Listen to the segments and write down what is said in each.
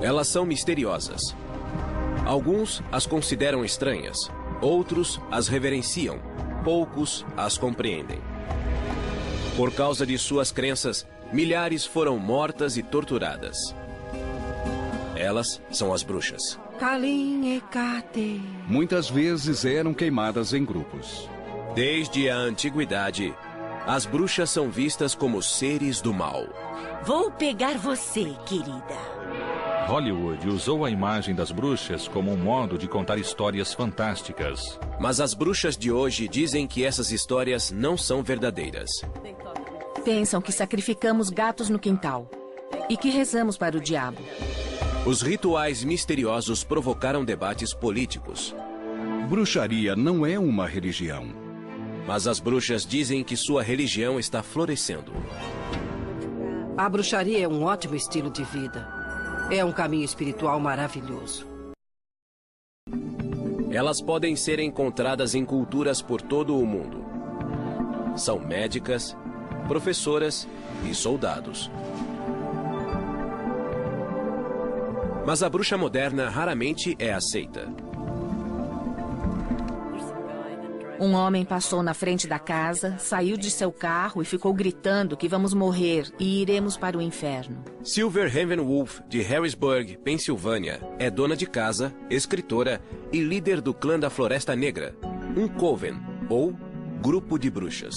Elas são misteriosas. Alguns as consideram estranhas, outros as reverenciam, poucos as compreendem. Por causa de suas crenças, milhares foram mortas e torturadas. Elas são as bruxas. Muitas vezes eram queimadas em grupos. Desde a antiguidade, as bruxas são vistas como seres do mal. Vou pegar você, querida. Hollywood usou a imagem das bruxas como um modo de contar histórias fantásticas. Mas as bruxas de hoje dizem que essas histórias não são verdadeiras. Pensam que sacrificamos gatos no quintal e que rezamos para o diabo. Os rituais misteriosos provocaram debates políticos. Bruxaria não é uma religião. Mas as bruxas dizem que sua religião está florescendo. A bruxaria é um ótimo estilo de vida. É um caminho espiritual maravilhoso. Elas podem ser encontradas em culturas por todo o mundo. São médicas, professoras e soldados. Mas a bruxa moderna raramente é aceita. Um homem passou na frente da casa, saiu de seu carro e ficou gritando que vamos morrer e iremos para o inferno. Silver Ravenwolf, de Harrisburg, Pensilvânia, é dona de casa, escritora e líder do clã da Floresta Negra, um coven, ou grupo de bruxas.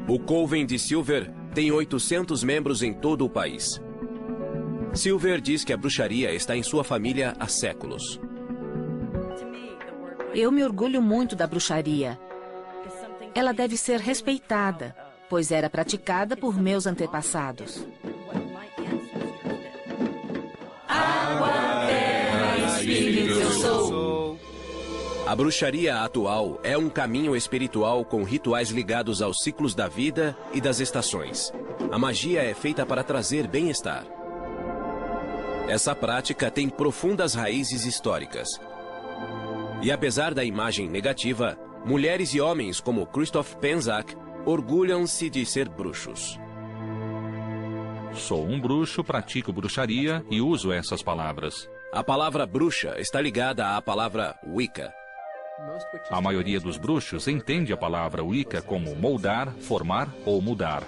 O coven de Silver tem 800 membros em todo o país. Silver diz que a bruxaria está em sua família há séculos. Eu me orgulho muito da bruxaria. Ela deve ser respeitada, pois era praticada por meus antepassados. Água, terra, espírito, eu sou. A bruxaria atual é um caminho espiritual com rituais ligados aos ciclos da vida e das estações. A magia é feita para trazer bem-estar. Essa prática tem profundas raízes históricas. E apesar da imagem negativa, mulheres e homens como Christoph Penczak orgulham-se de ser bruxos. Sou um bruxo, pratico bruxaria e uso essas palavras. A palavra bruxa está ligada à palavra Wicca. A maioria dos bruxos entende a palavra Wicca como moldar, formar ou mudar.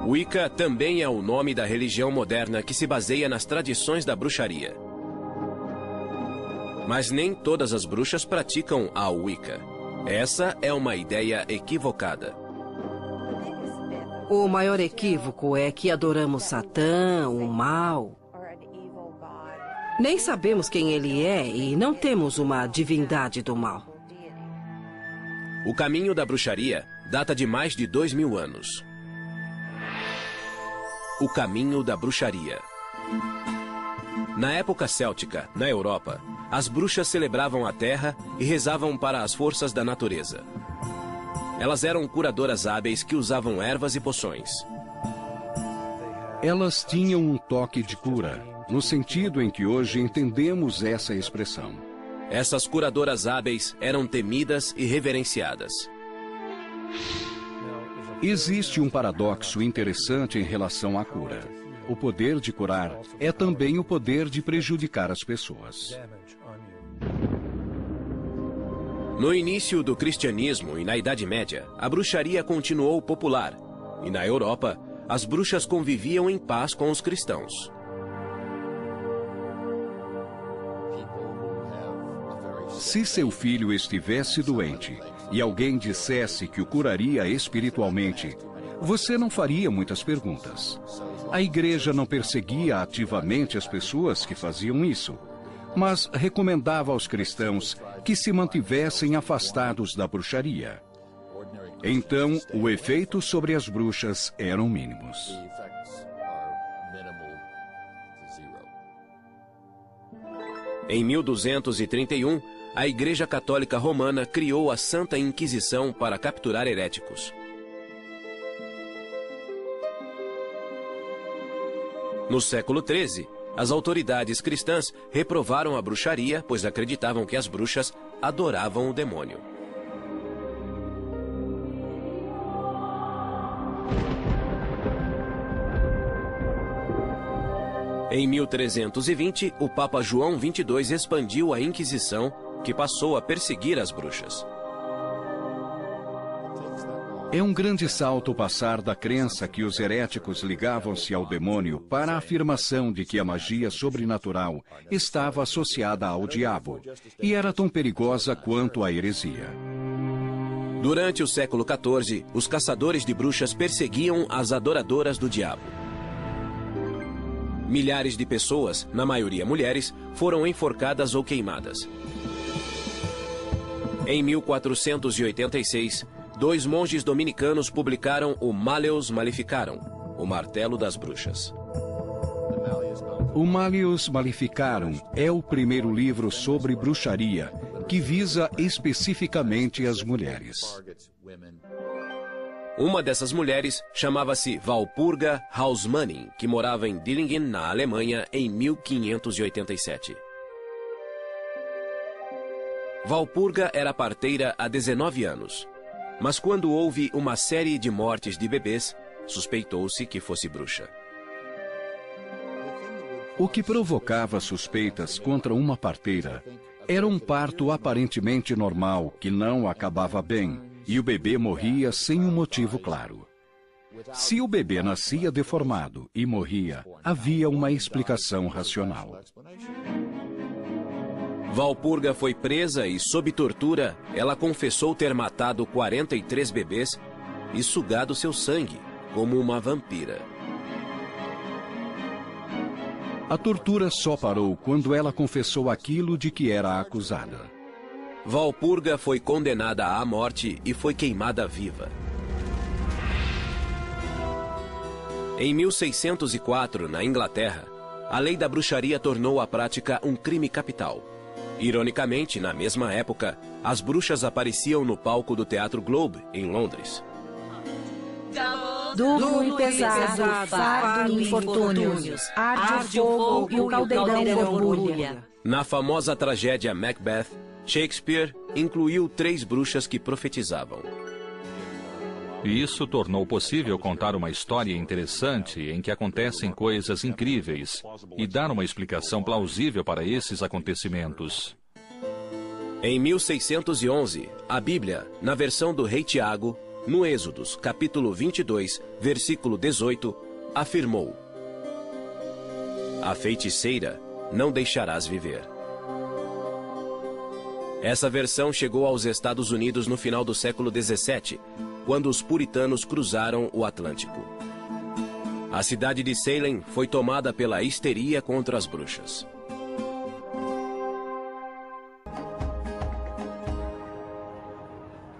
Wicca também é o nome da religião moderna que se baseia nas tradições da bruxaria. Mas nem todas as bruxas praticam a Wicca. Essa é uma ideia equivocada. O maior equívoco é que adoramos Satã, o mal. Nem sabemos quem ele é e não temos uma divindade do mal. O caminho da bruxaria data de mais de 2000 anos. O caminho da bruxaria. Na época céltica, na Europa, as bruxas celebravam a terra e rezavam para as forças da natureza. Elas eram curadoras hábeis que usavam ervas e poções. Elas tinham um toque de cura, no sentido em que hoje entendemos essa expressão. Essas curadoras hábeis eram temidas e reverenciadas. Existe um paradoxo interessante em relação à cura. O poder de curar é também o poder de prejudicar as pessoas. No início do cristianismo e na Idade Média, a bruxaria continuou popular. E na Europa, as bruxas conviviam em paz com os cristãos. Se seu filho estivesse doente e alguém dissesse que o curaria espiritualmente, você não faria muitas perguntas. A igreja não perseguia ativamente as pessoas que faziam isso, mas recomendava aos cristãos que se mantivessem afastados da bruxaria. Então, o efeito sobre as bruxas eram mínimos. Em 1231, a Igreja Católica Romana criou a Santa Inquisição para capturar heréticos. No século XIII, as autoridades cristãs reprovaram a bruxaria, pois acreditavam que as bruxas adoravam o demônio. Em 1320, o Papa João XXII expandiu a Inquisição, que passou a perseguir as bruxas. É um grande salto passar da crença que os heréticos ligavam-se ao demônio para a afirmação de que a magia sobrenatural estava associada ao diabo e era tão perigosa quanto a heresia. Durante o século XIV, os caçadores de bruxas perseguiam as adoradoras do diabo. Milhares de pessoas, na maioria mulheres, foram enforcadas ou queimadas. Em 1486, 2 monges dominicanos publicaram o Malleus Maleficarum, o Martelo das Bruxas. O Malleus Maleficarum é o primeiro livro sobre bruxaria que visa especificamente as mulheres. Uma dessas mulheres chamava-se Walpurga Hausmann, que morava em Dillingen, na Alemanha, em 1587. Walpurga era parteira há 19 anos, mas quando houve uma série de mortes de bebês, suspeitou-se que fosse bruxa. O que provocava suspeitas contra uma parteira era um parto aparentemente normal que não acabava bem, e o bebê morria sem um motivo claro. Se o bebê nascia deformado e morria, havia uma explicação racional. Walpurga foi presa e, sob tortura, ela confessou ter matado 43 bebês e sugado seu sangue, como uma vampira. A tortura só parou quando ela confessou aquilo de que era acusada. Walpurga foi condenada à morte e foi queimada viva. Em 1604, na Inglaterra, a lei da bruxaria tornou a prática um crime capital. Ironicamente, na mesma época, as bruxas apareciam no palco do Teatro Globe, em Londres. Duplo e pesado, fardo e infortúnios, arde o fogo e o caldeirão borbulha. Na famosa tragédia Macbeth, Shakespeare incluiu 3 bruxas que profetizavam. Isso tornou possível contar uma história interessante em que acontecem coisas incríveis e dar uma explicação plausível para esses acontecimentos. Em 1611, a Bíblia, na versão do rei Tiago, no Êxodos, capítulo 22, versículo 18, afirmou: "A feiticeira não deixarás viver." Essa versão chegou aos Estados Unidos no final do século XVII, quando os puritanos cruzaram o Atlântico. A cidade de Salem foi tomada pela histeria contra as bruxas.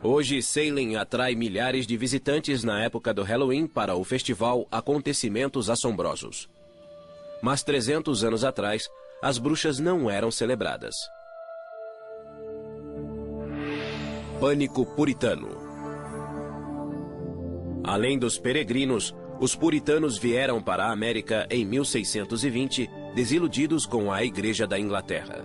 Hoje, Salem atrai milhares de visitantes na época do Halloween para o festival Acontecimentos Assombrosos. Mas 300 anos atrás, as bruxas não eram celebradas. Pânico puritano. Além dos peregrinos, os puritanos vieram para a América em 1620, desiludidos com a Igreja da Inglaterra.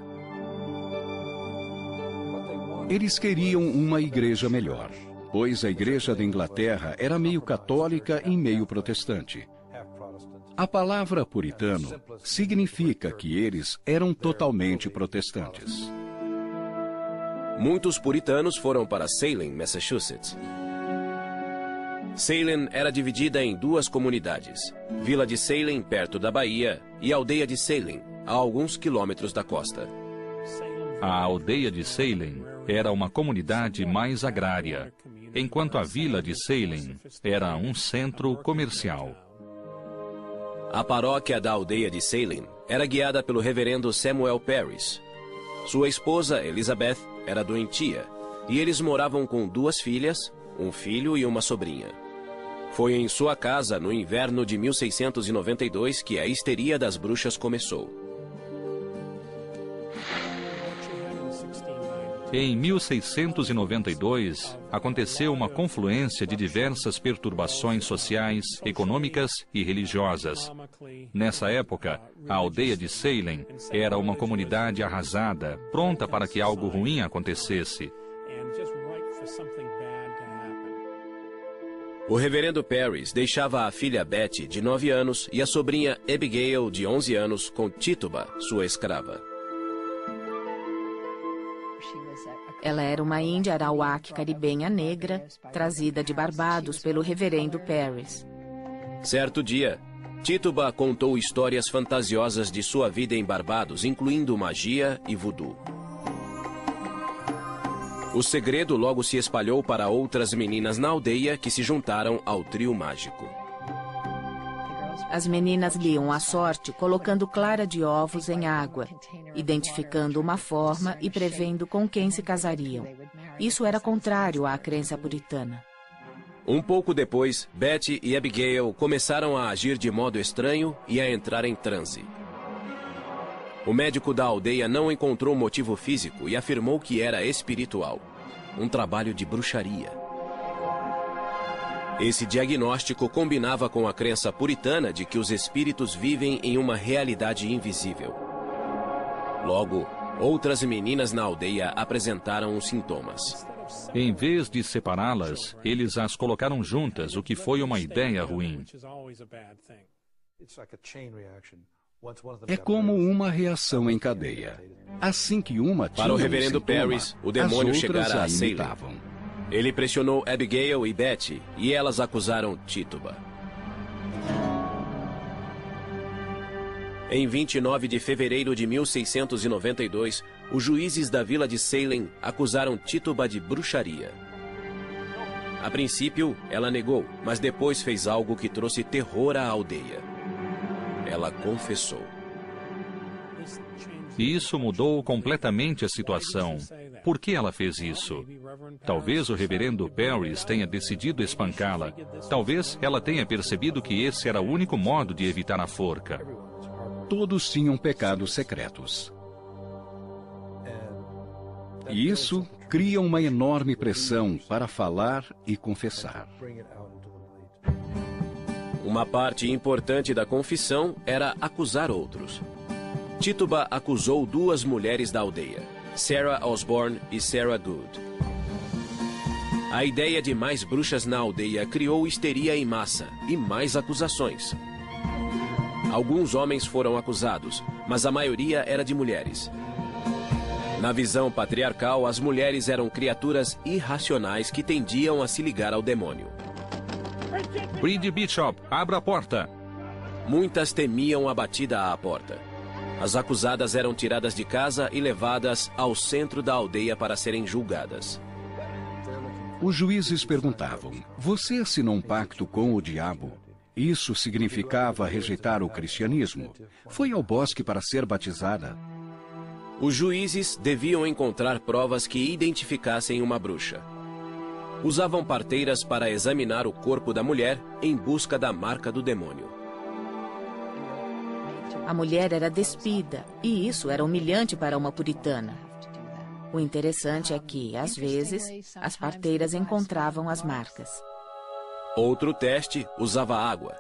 Eles queriam uma igreja melhor, pois a Igreja da Inglaterra era meio católica e meio protestante. A palavra puritano significa que eles eram totalmente protestantes. Muitos puritanos foram para Salem, Massachusetts. Salem era dividida em 2 comunidades: Vila de Salem, perto da Bahia, e Aldeia de Salem, a alguns quilômetros da costa. A Aldeia de Salem era uma comunidade mais agrária, enquanto a Vila de Salem era um centro comercial. A paróquia da Aldeia de Salem era guiada pelo reverendo Samuel Parris. Sua esposa, Elizabeth, era doentia, e eles moravam com 2 filhas, um filho e uma sobrinha. Foi em sua casa, no inverno de 1692, que a histeria das bruxas começou. Em 1692, aconteceu uma confluência de diversas perturbações sociais, econômicas e religiosas. Nessa época, a Aldeia de Salem era uma comunidade arrasada, pronta para que algo ruim acontecesse. O reverendo Parris deixava a filha Betty, de 9 anos, e a sobrinha Abigail, de 11 anos, com Tituba, sua escrava. Ela era uma índia arawak caribenha negra, trazida de Barbados pelo reverendo Parris. Certo dia, Tituba contou histórias fantasiosas de sua vida em Barbados, incluindo magia e voodoo. O segredo logo se espalhou para outras meninas na aldeia que se juntaram ao trio mágico. As meninas liam a sorte colocando clara de ovos em água, identificando uma forma e prevendo com quem se casariam. Isso era contrário à crença puritana. Um pouco depois, Betty e Abigail começaram a agir de modo estranho e a entrar em transe. O médico da aldeia não encontrou motivo físico e afirmou que era espiritual, um trabalho de bruxaria. Esse diagnóstico combinava com a crença puritana de que os espíritos vivem em uma realidade invisível. Logo, outras meninas na aldeia apresentaram os sintomas. Em vez de separá-las, eles as colocaram juntas, o que foi uma ideia ruim. É como uma reação em cadeia. Assim que uma tinha Para o reverendo sintoma, Parris, o demônio as outras chegara a a Salem. imitavam. Ele pressionou Abigail e Betty, e elas acusaram Tituba. Em 29 de fevereiro de 1692, os juízes da vila de Salem acusaram Tituba de bruxaria. A princípio, ela negou, mas depois fez algo que trouxe terror à aldeia. Ela confessou. E isso mudou completamente a situação. Por que ela fez isso? Talvez o reverendo Parris tenha decidido espancá-la. Talvez ela tenha percebido que esse era o único modo de evitar a forca. Todos tinham pecados secretos. E isso cria uma enorme pressão para falar e confessar. Uma parte importante da confissão era acusar outros. Tituba acusou 2 mulheres da aldeia, Sarah Osborne e Sarah Good. A ideia de mais bruxas na aldeia criou histeria em massa e mais acusações. Alguns homens foram acusados, mas a maioria era de mulheres. Na visão patriarcal, as mulheres eram criaturas irracionais que tendiam a se ligar ao demônio. Bridget Bishop, abra a porta. Muitas temiam a batida à porta. As acusadas eram tiradas de casa e levadas ao centro da aldeia para serem julgadas. Os juízes perguntavam: você assinou um pacto com o diabo? Isso significava rejeitar o cristianismo. Foi ao bosque para ser batizada. Os juízes deviam encontrar provas que identificassem uma bruxa. Usavam parteiras para examinar o corpo da mulher em busca da marca do demônio. A mulher era despida, e isso era humilhante para uma puritana. O interessante é que, às vezes, as parteiras encontravam as marcas. Outro teste usava água.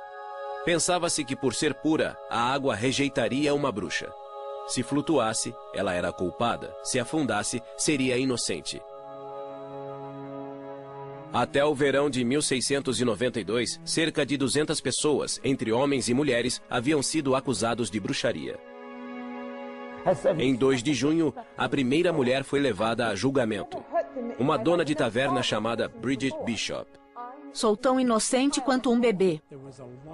Pensava-se que, por ser pura, a água rejeitaria uma bruxa. Se flutuasse, ela era culpada. Se afundasse, seria inocente. Até o verão de 1692, cerca de 200 pessoas, entre homens e mulheres, haviam sido acusados de bruxaria. Em 2 de junho, a primeira mulher foi levada a julgamento. Uma dona de taverna chamada Bridget Bishop. Sou tão inocente quanto um bebê.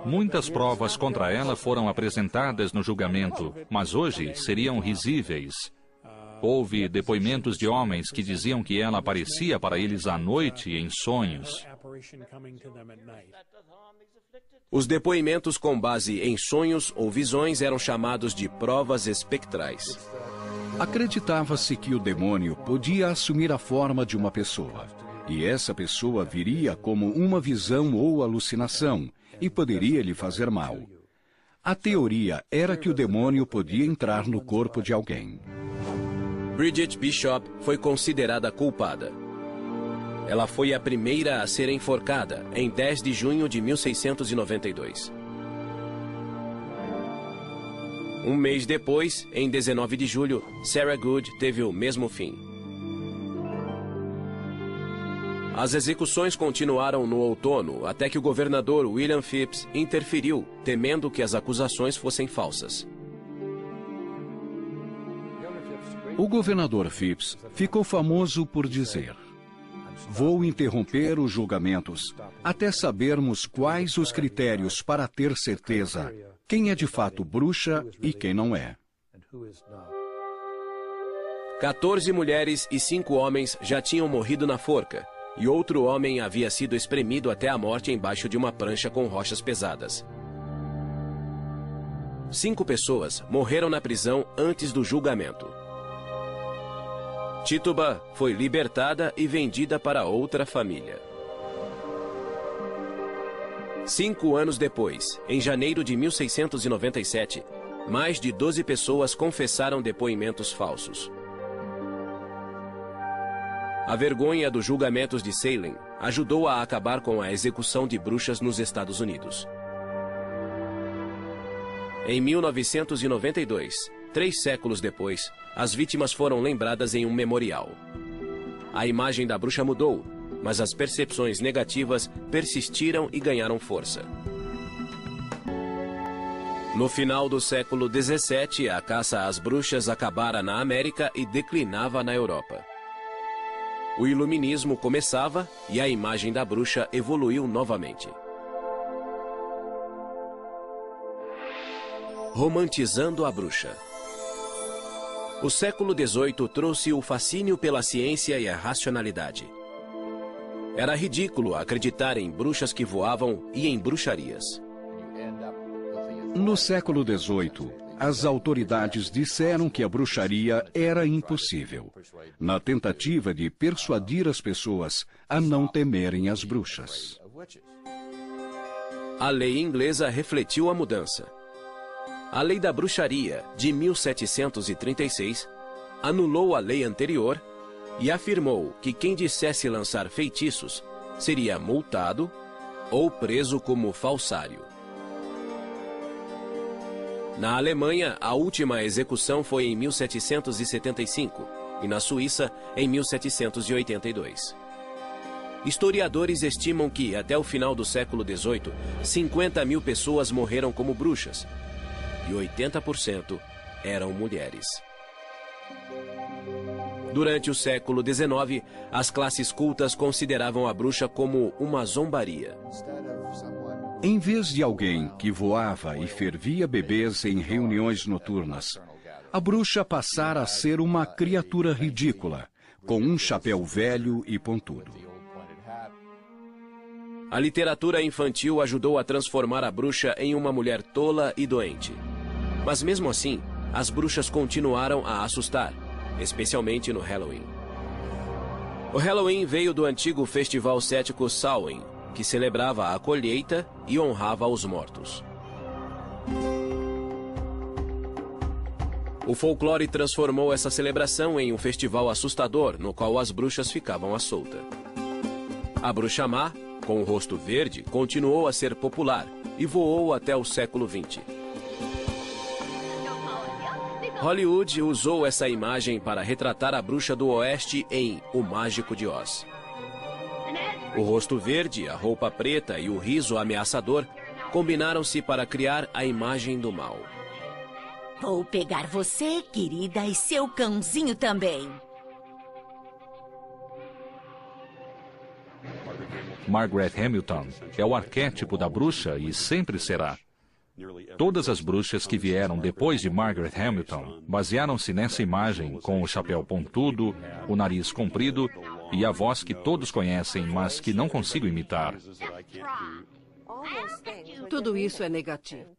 Muitas provas contra ela foram apresentadas no julgamento, mas hoje seriam risíveis. Houve depoimentos de homens que diziam que ela aparecia para eles à noite em sonhos. Os depoimentos com base em sonhos ou visões eram chamados de provas espectrais. Acreditava-se que o demônio podia assumir a forma de uma pessoa. E essa pessoa viria como uma visão ou alucinação e poderia lhe fazer mal. A teoria era que o demônio podia entrar no corpo de alguém. Bridget Bishop foi considerada culpada. Ela foi a primeira a ser enforcada em 10 de junho de 1692. Um mês depois, em 19 de julho, Sarah Good teve o mesmo fim. As execuções continuaram no outono até que o governador William Phips interferiu, temendo que as acusações fossem falsas. O governador Phips ficou famoso por dizer: "Vou interromper os julgamentos até sabermos quais os critérios para ter certeza quem é de fato bruxa e quem não é." 14 mulheres e 5 homens já tinham morrido na forca, e outro homem havia sido espremido até a morte embaixo de uma prancha com rochas pesadas. 5 pessoas morreram na prisão antes do julgamento. Tituba foi libertada e vendida para outra família. 5 anos depois, em janeiro de 1697, mais de 12 pessoas confessaram depoimentos falsos. A vergonha dos julgamentos de Salem ajudou a acabar com a execução de bruxas nos Estados Unidos. Em 1992, 3 séculos depois, as vítimas foram lembradas em um memorial. A imagem da bruxa mudou, mas as percepções negativas persistiram e ganharam força. No final do século XVII, a caça às bruxas acabara na América e declinava na Europa. O iluminismo começava e a imagem da bruxa evoluiu novamente. Romantizando a bruxa. O século XVIII trouxe o fascínio pela ciência e a racionalidade. Era ridículo acreditar em bruxas que voavam e em bruxarias. No século XVIII, as autoridades disseram que a bruxaria era impossível, na tentativa de persuadir as pessoas a não temerem as bruxas. A lei inglesa refletiu a mudança. A Lei da Bruxaria, de 1736, anulou a lei anterior e afirmou que quem dissesse lançar feitiços seria multado ou preso como falsário. Na Alemanha, a última execução foi em 1775 e na Suíça, em 1782. Historiadores estimam que, até o final do século XVIII, 50 mil pessoas morreram como bruxas e 80% eram mulheres. Durante o século XIX, as classes cultas consideravam a bruxa como uma zombaria. Em vez de alguém que voava e fervia bebês em reuniões noturnas, a bruxa passara a ser uma criatura ridícula, com um chapéu velho e pontudo. A literatura infantil ajudou a transformar a bruxa em uma mulher tola e doente. Mas mesmo assim, as bruxas continuaram a assustar, especialmente no Halloween. O Halloween veio do antigo festival céltico Samhain, que celebrava a colheita e honrava os mortos. O folclore transformou essa celebração em um festival assustador, no qual as bruxas ficavam à solta. A bruxa má, com o rosto verde, continuou a ser popular e voou até o século XX. Hollywood usou essa imagem para retratar a bruxa do oeste em O Mágico de Oz. O rosto verde, a roupa preta e o riso ameaçador combinaram-se para criar a imagem do mal. Vou pegar você, querida, e seu cãozinho também. Margaret Hamilton é o arquétipo da bruxa e sempre será. Todas as bruxas que vieram depois de Margaret Hamilton basearam-se nessa imagem, com o chapéu pontudo, o nariz comprido e a voz que todos conhecem, mas que não consigo imitar. Tudo isso é negativo.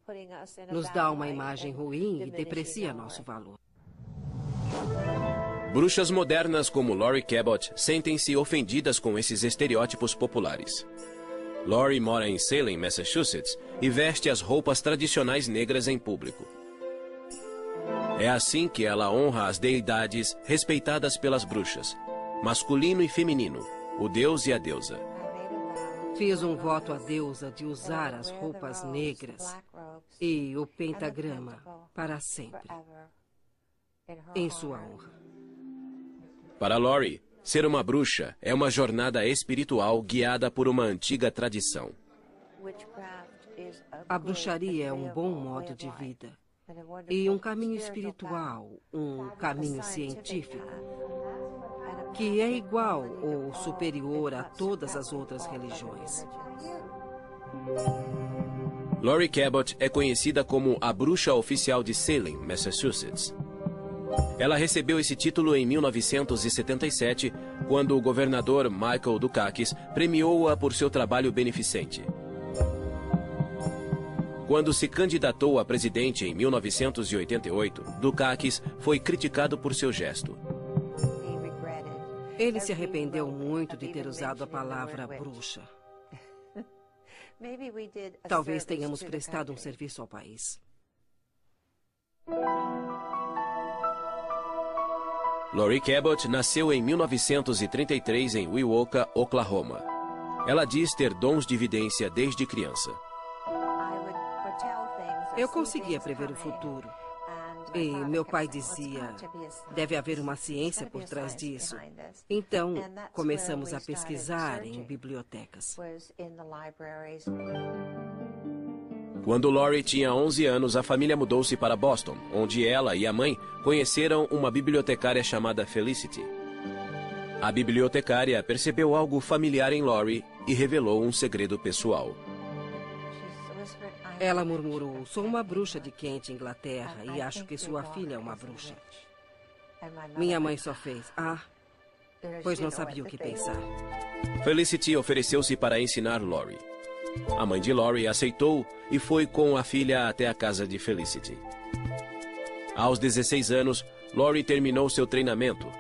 Nos dá uma imagem ruim e deprecia nosso valor. Bruxas modernas como Laurie Cabot sentem-se ofendidas com esses estereótipos populares. Laurie mora em Salem, Massachusetts, e veste as roupas tradicionais negras em público. É assim que ela honra as deidades respeitadas pelas bruxas, masculino e feminino, o deus e a deusa. Fiz um voto à deusa de usar as roupas negras e o pentagrama para sempre, em sua honra. Para Laurie, Ser uma bruxa é uma jornada espiritual guiada por uma antiga tradição. A bruxaria é um bom modo de vida e um caminho espiritual, um caminho científico, que é igual ou superior a todas as outras religiões. Laurie Cabot é conhecida como a bruxa oficial de Salem, Massachusetts. Ela recebeu esse título em 1977, quando o governador Michael Dukakis premiou-a por seu trabalho beneficente. Quando se candidatou a presidente em 1988, Dukakis foi criticado por seu gesto. Ele se arrependeu muito de ter usado a palavra bruxa. Talvez tenhamos prestado um serviço ao país. Laurie Cabot nasceu em 1933 em Wewoka, Oklahoma. Ela diz ter dons de vidência desde criança. Eu conseguia prever o futuro. E meu pai dizia, deve haver uma ciência por trás disso. Então, começamos a pesquisar em bibliotecas. Quando Laurie tinha 11 anos, a família mudou-se para Boston, onde ela e a mãe conheceram uma bibliotecária chamada Felicity. A bibliotecária percebeu algo familiar em Laurie e revelou um segredo pessoal. Ela murmurou, sou uma bruxa de Kent, Inglaterra, e acho que sua filha é uma bruxa. Minha mãe só fez, pois não sabia o que pensar. Felicity ofereceu-se para ensinar Laurie. A mãe de Laurie aceitou e foi com a filha até a casa de Felicity. Aos 16 anos, Laurie terminou seu treinamento,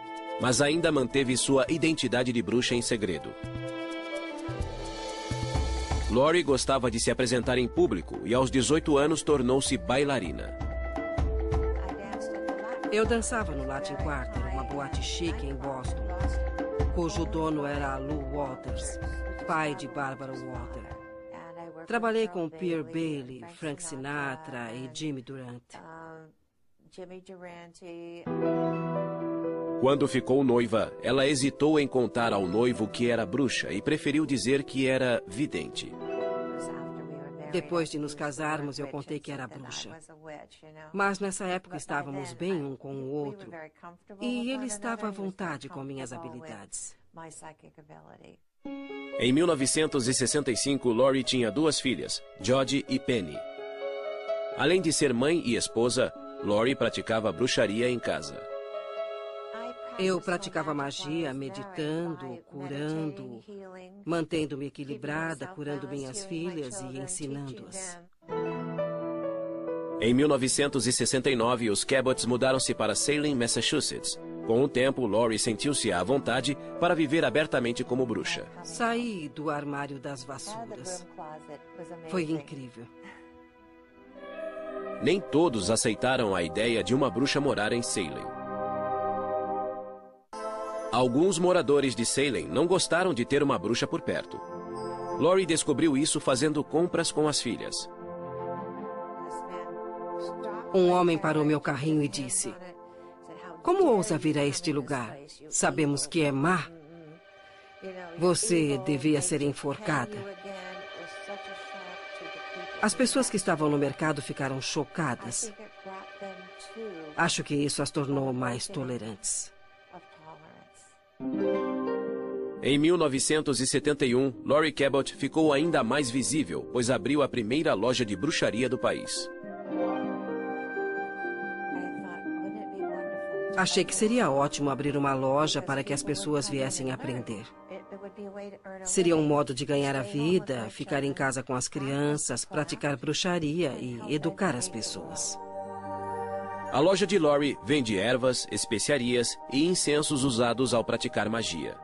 mas ainda manteve sua identidade de bruxa em segredo. Laurie gostava de se apresentar em público e aos 18 anos tornou-se bailarina. Eu dançava no Latin Quarter, uma boate chique em Boston, cujo dono era Lou Walters, pai de Barbara Walter. Trabalhei com Pierre Bailey, Frank Sinatra e Jimmy Durante. Quando ficou noiva, ela hesitou em contar ao noivo que era bruxa e preferiu dizer que era vidente. Depois de nos casarmos, eu contei que era bruxa. Mas nessa época estávamos bem um com o outro e ele estava à vontade com minhas habilidades. Em 1965, Laurie tinha 2 filhas, Jodie e Penny. Além de ser mãe e esposa, Laurie praticava bruxaria em casa. Eu praticava magia, meditando, curando, mantendo-me equilibrada, curando minhas filhas e ensinando-as. Em 1969, os Cabots mudaram-se para Salem, Massachusetts. Com o tempo, Laurie sentiu-se à vontade para viver abertamente como bruxa. Saí do armário das vassouras. Foi incrível. Nem todos aceitaram a ideia de uma bruxa morar em Salem. Alguns moradores de Salem não gostaram de ter uma bruxa por perto. Laurie descobriu isso fazendo compras com as filhas. Um homem parou meu carrinho e disse: como ousa vir a este lugar? Sabemos que é má. Você devia ser enforcada. As pessoas que estavam no mercado ficaram chocadas. Acho que isso as tornou mais tolerantes. Em 1971, Laurie Cabot ficou ainda mais visível, pois abriu a primeira loja de bruxaria do país. Achei que seria ótimo abrir uma loja para que as pessoas viessem aprender. Seria um modo de ganhar a vida, ficar em casa com as crianças, praticar bruxaria e educar as pessoas. A loja de Laurie vende ervas, especiarias e incensos usados ao praticar magia.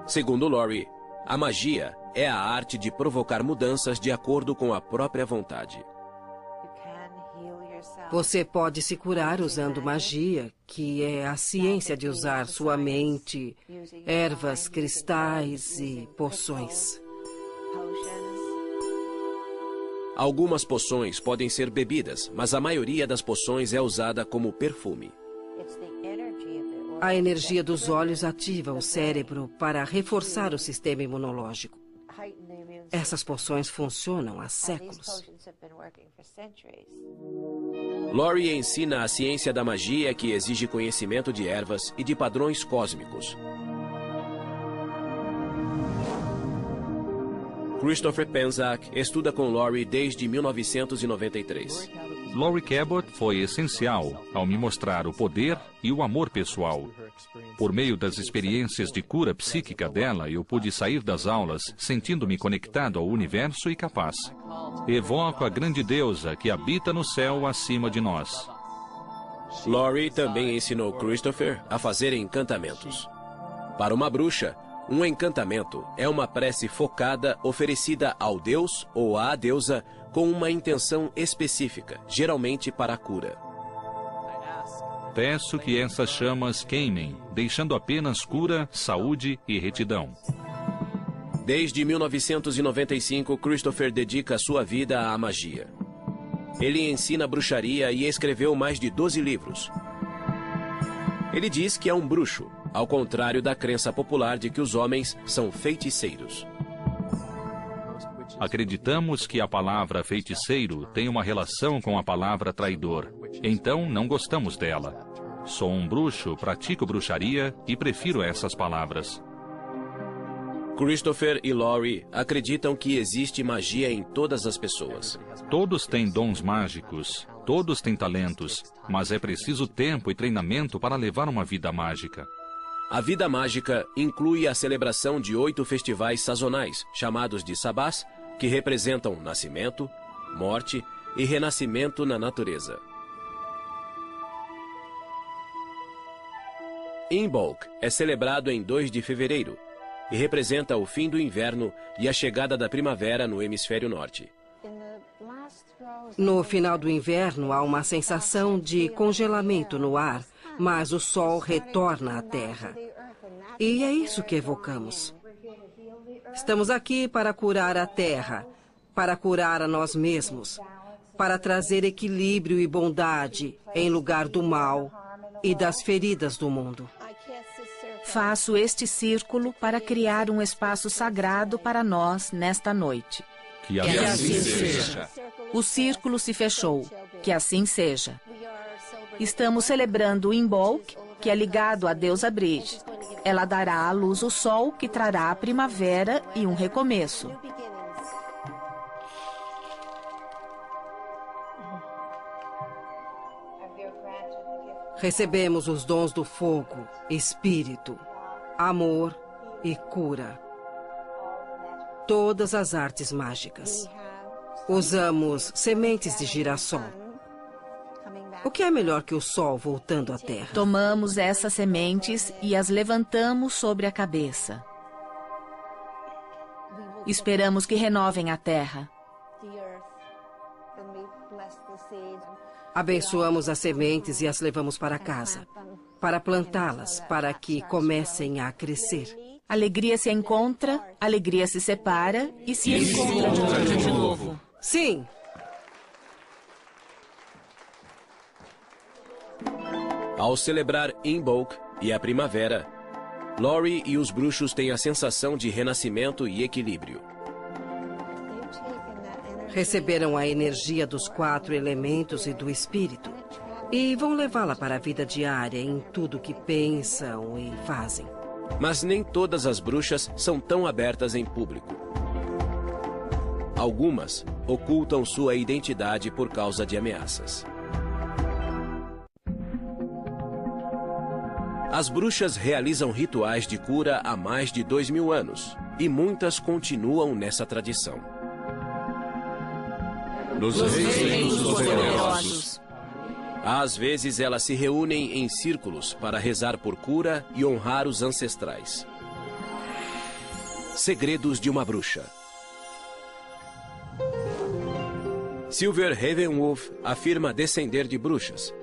Segundo Laurie, a magia é a arte de provocar mudanças de acordo com a própria vontade. Você pode se curar usando magia, que é a ciência de usar sua mente, ervas, cristais e poções. Algumas poções podem ser bebidas, mas a maioria das poções é usada como perfume. A energia dos olhos ativa o cérebro para reforçar o sistema imunológico. Essas poções funcionam há séculos. Laurie ensina a ciência da magia que exige conhecimento de ervas e de padrões cósmicos. Christopher Penczak estuda com Laurie desde 1993. Laurie Cabot foi essencial ao me mostrar o poder e o amor pessoal. Por meio das experiências de cura psíquica dela, eu pude sair das aulas sentindo-me conectado ao universo e capaz. Evoco a grande deusa que habita no céu acima de nós. Laurie também ensinou Christopher a fazer encantamentos. Para uma bruxa, um encantamento é uma prece focada oferecida ao deus ou à deusa com uma intenção específica, geralmente para a cura. Peço que essas chamas queimem, deixando apenas cura, saúde e retidão. Desde 1995, Christopher dedica sua vida à magia. Ele ensina bruxaria e escreveu mais de 12 livros. Ele diz que é um bruxo, ao contrário da crença popular de que os homens são feiticeiros. Acreditamos que a palavra feiticeiro tem uma relação com a palavra traidor. Então, não gostamos dela. Sou um bruxo, pratico bruxaria e prefiro essas palavras. Christopher e Laurie acreditam que existe magia em todas as pessoas. Todos têm dons mágicos, todos têm talentos, mas é preciso tempo e treinamento para levar uma vida mágica. A vida mágica inclui a celebração de 8 festivais sazonais, chamados de sabás, que representam nascimento, morte e renascimento na natureza. Imbolc é celebrado em 2 de fevereiro e representa o fim do inverno e a chegada da primavera no hemisfério norte. No final do inverno, há uma sensação de congelamento no ar, mas o sol retorna à Terra. E é isso que evocamos. Estamos aqui para curar a Terra, para curar a nós mesmos, para trazer equilíbrio e bondade em lugar do mal e das feridas do mundo. Faço este círculo para criar um espaço sagrado para nós nesta noite. Que assim seja. O círculo se fechou. Que assim seja. Estamos celebrando Imbolc, que é ligado à deusa Bridge. Ela dará à luz o sol, que trará a primavera e um recomeço. Recebemos os dons do fogo, espírito, amor e cura. Todas as artes mágicas. Usamos sementes de girassol. O que é melhor que o sol voltando à terra? Tomamos essas sementes e as levantamos sobre a cabeça. Esperamos que renovem a terra. Abençoamos as sementes e as levamos para casa, para plantá-las, para que comecem a crescer. Alegria se encontra, alegria se separa e se encontra de novo. Sim! Ao celebrar Imbolc e a primavera, Laurie e os bruxos têm a sensação de renascimento e equilíbrio. Receberam a energia dos 4 elementos e do espírito e vão levá-la para a vida diária em tudo que pensam e fazem. Mas nem todas as bruxas são tão abertas em público. Algumas ocultam sua identidade por causa de ameaças. As bruxas realizam rituais de cura há mais de 2000 anos e muitas continuam nessa tradição. Nos reinos poderosos. Às vezes elas se reúnem em círculos para rezar por cura e honrar os ancestrais. Segredos de uma bruxa. Silver Ravenwolf afirma descender de bruxas.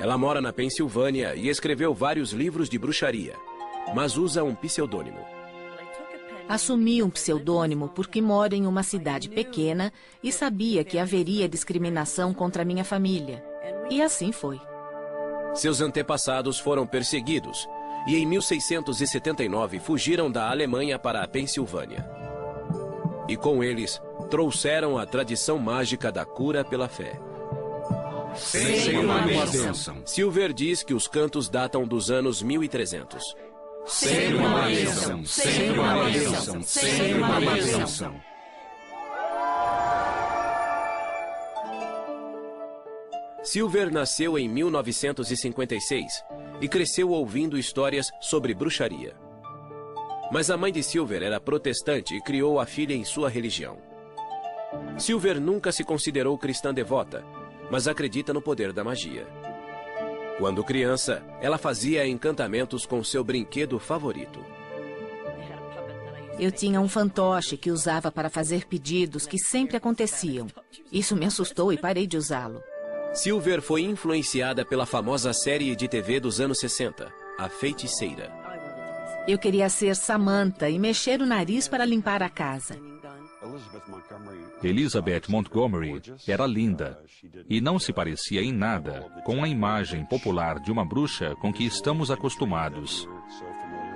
Ela mora na Pensilvânia e escreveu vários livros de bruxaria, mas usa um pseudônimo. Assumi um pseudônimo porque moro em uma cidade pequena e sabia que haveria discriminação contra minha família. E assim foi. Seus antepassados foram perseguidos e em 1679 fugiram da Alemanha para a Pensilvânia. E com eles, trouxeram a tradição mágica da cura pela fé. Sem uma bênção. Silver diz que os cantos datam dos anos 1300. Sem uma bênção. Sem uma bênção. Sem uma bênção. Silver nasceu em 1956 e cresceu ouvindo histórias sobre bruxaria. Mas a mãe de Silver era protestante e criou a filha em sua religião. Silver nunca se considerou cristã devota, mas acredita no poder da magia. Quando criança, ela fazia encantamentos com seu brinquedo favorito. Eu tinha um fantoche que usava para fazer pedidos que sempre aconteciam. Isso me assustou e parei de usá-lo. Silver foi influenciada pela famosa série de TV dos anos 60, A Feiticeira. Eu queria ser Samantha e mexer o nariz para limpar a casa. Elizabeth Montgomery era linda e não se parecia em nada com a imagem popular de uma bruxa com que estamos acostumados.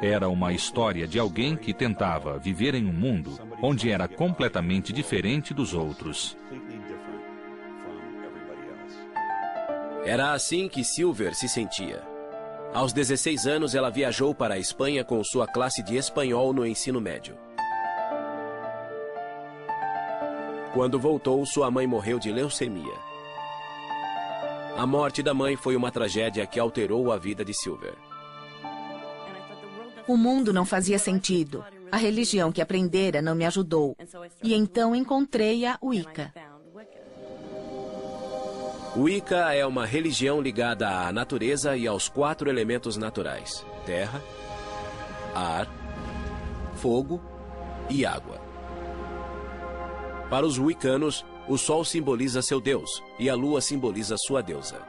Era uma história de alguém que tentava viver em um mundo onde era completamente diferente dos outros. Era assim que Silver se sentia. Aos 16 anos, ela viajou para a Espanha com sua classe de espanhol no ensino médio. Quando voltou, sua mãe morreu de leucemia. A morte da mãe foi uma tragédia que alterou a vida de Silver. O mundo não fazia sentido. A religião que aprendera não me ajudou. E então encontrei a Wicca. Wicca é uma religião ligada à natureza e aos 4 elementos naturais: terra, ar, fogo e água. Para os wiccanos, o sol simboliza seu deus e a lua simboliza sua deusa.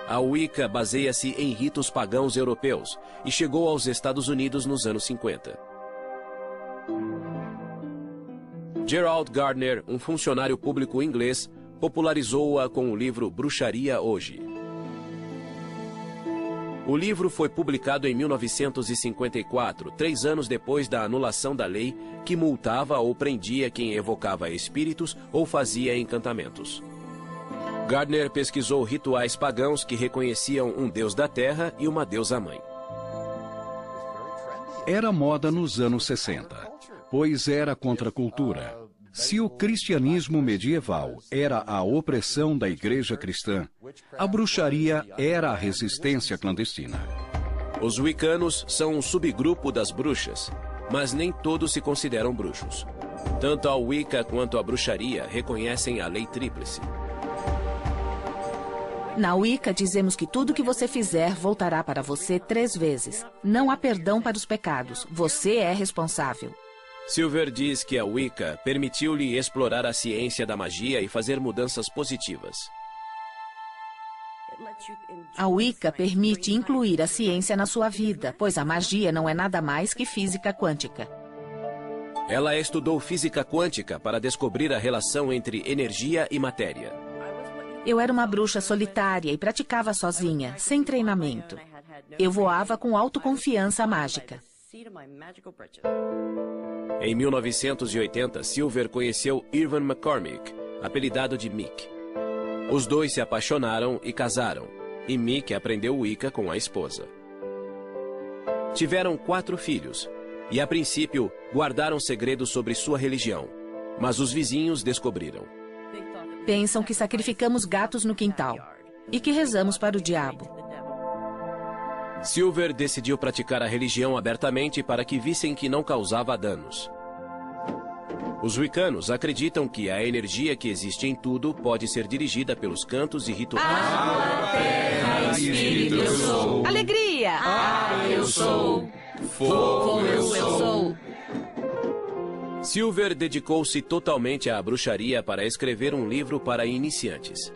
A Wicca baseia-se em ritos pagãos europeus e chegou aos Estados Unidos nos anos 50. Gerald Gardner, um funcionário público inglês, popularizou-a com o livro Bruxaria Hoje. O livro foi publicado em 1954, 3 anos depois da anulação da lei que multava ou prendia quem evocava espíritos ou fazia encantamentos. Gardner pesquisou rituais pagãos que reconheciam um deus da terra e uma deusa mãe. Era moda nos anos 60, pois era contra a cultura. Se o cristianismo medieval era a opressão da igreja cristã, a bruxaria era a resistência clandestina. Os wiccanos são um subgrupo das bruxas, mas nem todos se consideram bruxos. Tanto a Wicca quanto a bruxaria reconhecem a lei tríplice. Na Wicca dizemos que tudo que você fizer voltará para você 3 vezes. Não há perdão para os pecados. Você é responsável. Silver diz que a Wicca permitiu-lhe explorar a ciência da magia e fazer mudanças positivas. A Wicca permite incluir a ciência na sua vida, pois a magia não é nada mais que física quântica. Ela estudou física quântica para descobrir a relação entre energia e matéria. Eu era uma bruxa solitária e praticava sozinha, sem treinamento. Eu voava com autoconfiança mágica. Em 1980, Silver conheceu Irvin McCormick, apelidado de Mick. Os dois se apaixonaram e casaram, e Mick aprendeu Wicca com a esposa. Tiveram 4 filhos, e a princípio guardaram segredos sobre sua religião, mas os vizinhos descobriram. Pensam que sacrificamos gatos no quintal e que rezamos para o diabo. Silver decidiu praticar a religião abertamente para que vissem que não causava danos. Os wiccanos acreditam que a energia que existe em tudo pode ser dirigida pelos cantos e rituais. Terra, espírito, eu sou. Alegria! Eu sou. Fogo, eu sou. Silver dedicou-se totalmente à bruxaria para escrever um livro para iniciantes.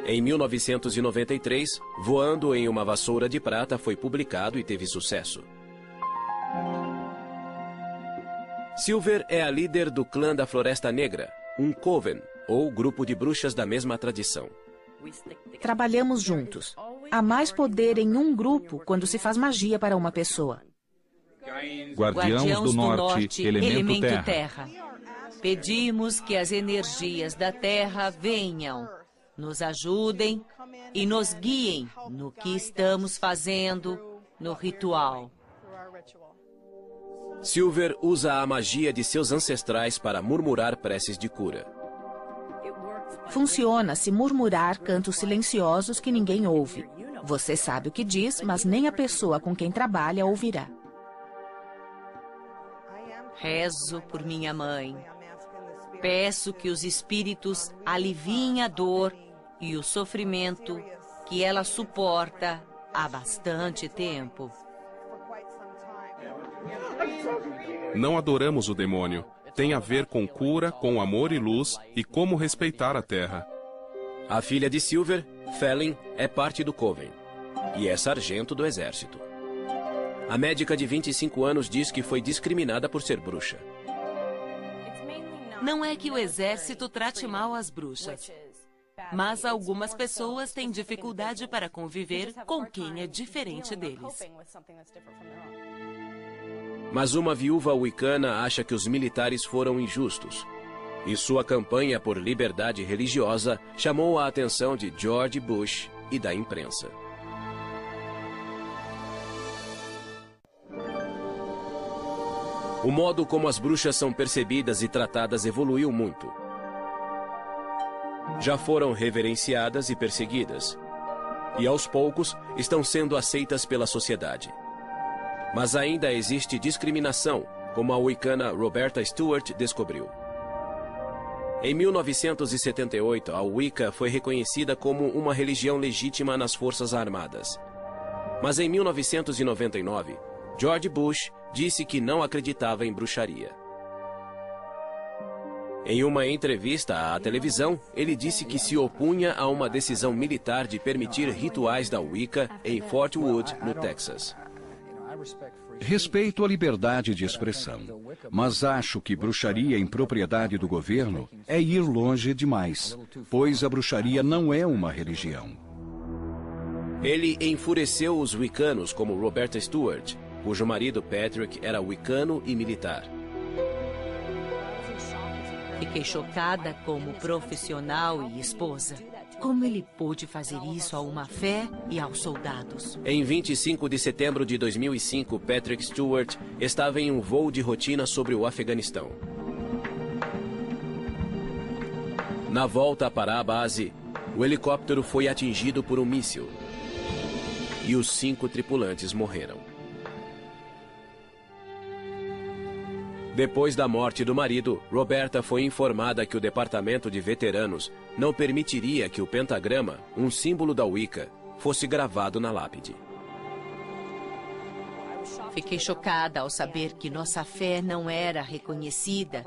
Em 1993, Voando em uma Vassoura de Prata foi publicado e teve sucesso. Silver é a líder do clã da Floresta Negra, um coven, ou grupo de bruxas da mesma tradição. Trabalhamos juntos. Há mais poder em um grupo quando se faz magia para uma pessoa. Guardiãos do Norte, elemento terra. Pedimos que as energias da Terra venham, nos ajudem e nos guiem no que estamos fazendo no ritual. Silver usa a magia de seus ancestrais para murmurar preces de cura. Funciona se murmurar cantos silenciosos que ninguém ouve. Você sabe o que diz, mas nem a pessoa com quem trabalha ouvirá. Rezo por minha mãe. Peço que os espíritos aliviem a dor e o sofrimento que ela suporta há bastante tempo. Não adoramos o demônio. Tem a ver com cura, com amor e luz e como respeitar a Terra. A filha de Silver, Felin, é parte do Coven e é sargento do exército. A médica de 25 anos diz que foi discriminada por ser bruxa. Não é que o exército trate mal as bruxas, mas algumas pessoas têm dificuldade para conviver com quem é diferente deles. Mas uma viúva wicana acha que os militares foram injustos. E sua campanha por liberdade religiosa chamou a atenção de George Bush e da imprensa. O modo como as bruxas são percebidas e tratadas evoluiu muito. Já foram reverenciadas e perseguidas. E aos poucos estão sendo aceitas pela sociedade. Mas ainda existe discriminação, como a wicana Roberta Stewart descobriu. Em 1978, a Wicca foi reconhecida como uma religião legítima nas Forças Armadas. Mas em 1999, George Bush disse que não acreditava em bruxaria. Em uma entrevista à televisão, ele disse que se opunha a uma decisão militar de permitir rituais da Wicca em Fort Wood, no Texas. Respeito à liberdade de expressão, mas acho que bruxaria em propriedade do governo é ir longe demais, pois a bruxaria não é uma religião. Ele enfureceu os wiccanos como Roberta Stewart, cujo marido Patrick era wicano e militar. Fiquei chocada como profissional e esposa. Como ele pôde fazer isso a uma fé e aos soldados? Em 25 de setembro de 2005, Patrick Stewart estava em um voo de rotina sobre o Afeganistão. Na volta para a base, o helicóptero foi atingido por um míssil. E os 5 tripulantes morreram. Depois da morte do marido, Roberta foi informada que o Departamento de Veteranos não permitiria que o pentagrama, um símbolo da Wicca, fosse gravado na lápide. Fiquei chocada ao saber que nossa fé não era reconhecida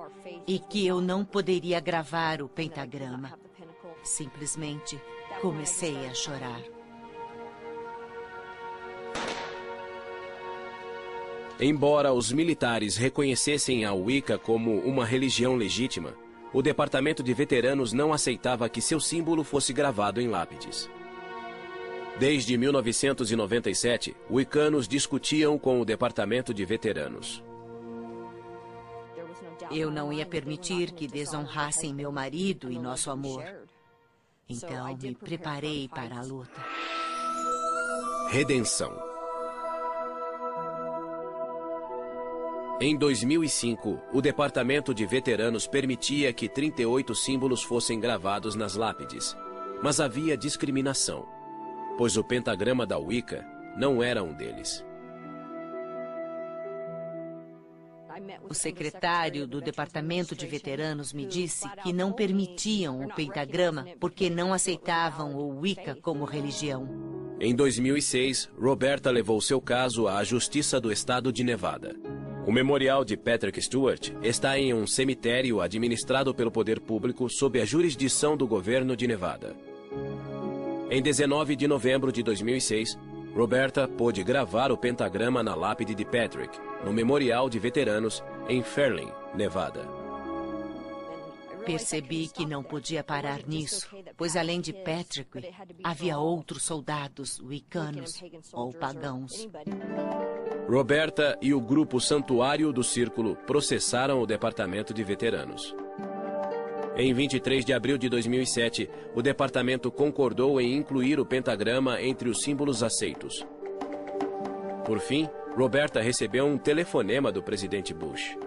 e que eu não poderia gravar o pentagrama. Simplesmente comecei a chorar. Embora os militares reconhecessem a Wicca como uma religião legítima, o Departamento de Veteranos não aceitava que seu símbolo fosse gravado em lápides. Desde 1997, wiccanos discutiam com o Departamento de Veteranos. Eu não ia permitir que desonrassem meu marido e nosso amor. Então me preparei para a luta. Redenção. Em 2005, o Departamento de Veteranos permitia que 38 símbolos fossem gravados nas lápides, mas havia discriminação, pois o pentagrama da Wicca não era um deles. O secretário do Departamento de Veteranos me disse que não permitiam o pentagrama porque não aceitavam o Wicca como religião. Em 2006, Roberta levou seu caso à Justiça do Estado de Nevada. O memorial de Patrick Stewart está em um cemitério administrado pelo poder público sob a jurisdição do governo de Nevada. Em 19 de novembro de 2006, Roberta pôde gravar o pentagrama na lápide de Patrick, no memorial de veteranos em Fairlane, Nevada. Percebi que não podia parar nisso, pois além de Patrick, havia outros soldados wiccanos ou pagãos. Roberta e o grupo Santuário do Círculo processaram o Departamento de Veteranos. Em 23 de abril de 2007, o departamento concordou em incluir o pentagrama entre os símbolos aceitos. Por fim, Roberta recebeu um telefonema do presidente Bush.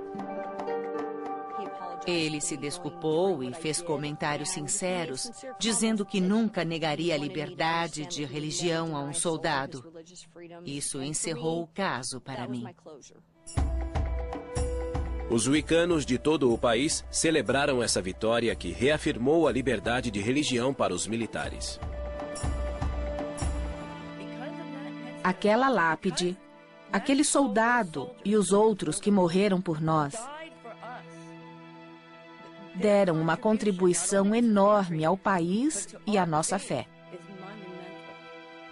Ele se desculpou e fez comentários sinceros, dizendo que nunca negaria a liberdade de religião a um soldado. Isso encerrou o caso para mim. Os wiccanos de todo o país celebraram essa vitória que reafirmou a liberdade de religião para os militares. Aquela lápide, aquele soldado e os outros que morreram por nós deram uma contribuição enorme ao país e à nossa fé.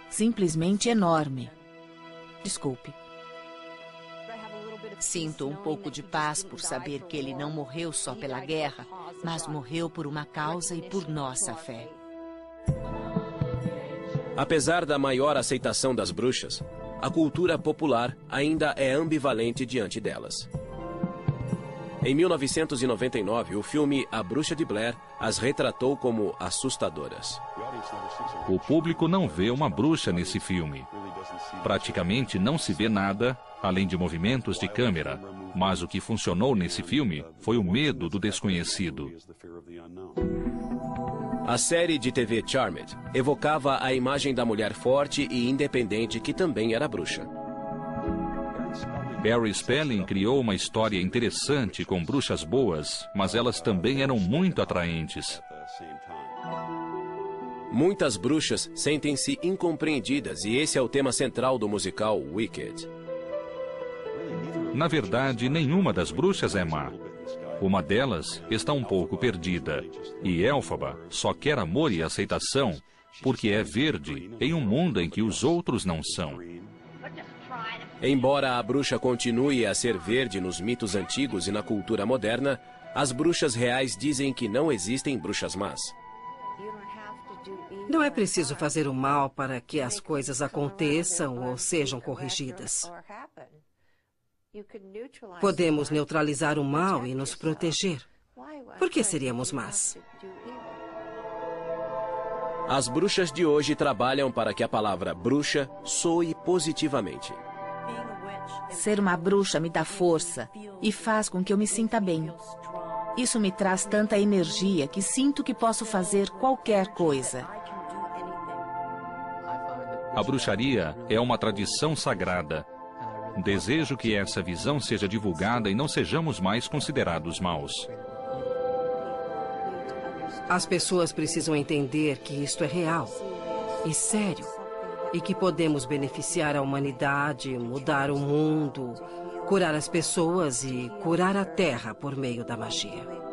Simplesmente enorme. Desculpe. Sinto um pouco de paz por saber que ele não morreu só pela guerra, mas morreu por uma causa e por nossa fé. Apesar da maior aceitação das bruxas, a cultura popular ainda é ambivalente diante delas. Em 1999, o filme A Bruxa de Blair as retratou como assustadoras. O público não vê uma bruxa nesse filme. Praticamente não se vê nada, além de movimentos de câmera. Mas o que funcionou nesse filme foi o medo do desconhecido. A série de TV Charmed evocava a imagem da mulher forte e independente que também era bruxa. Barry Spelling criou uma história interessante com bruxas boas, mas elas também eram muito atraentes. Muitas bruxas sentem-se incompreendidas e esse é o tema central do musical Wicked. Na verdade, nenhuma das bruxas é má. Uma delas está um pouco perdida, e Elphaba só quer amor e aceitação porque é verde em um mundo em que os outros não são. Embora a bruxa continue a ser verde nos mitos antigos e na cultura moderna, as bruxas reais dizem que não existem bruxas más. Não é preciso fazer o mal para que as coisas aconteçam ou sejam corrigidas. Podemos neutralizar o mal e nos proteger. Por que seríamos más? As bruxas de hoje trabalham para que a palavra bruxa soe positivamente. Ser uma bruxa me dá força e faz com que eu me sinta bem. Isso me traz tanta energia que sinto que posso fazer qualquer coisa. A bruxaria é uma tradição sagrada. Desejo que essa visão seja divulgada e não sejamos mais considerados maus. As pessoas precisam entender que isto é real e sério e que podemos beneficiar a humanidade, mudar o mundo, curar as pessoas e curar a Terra por meio da magia.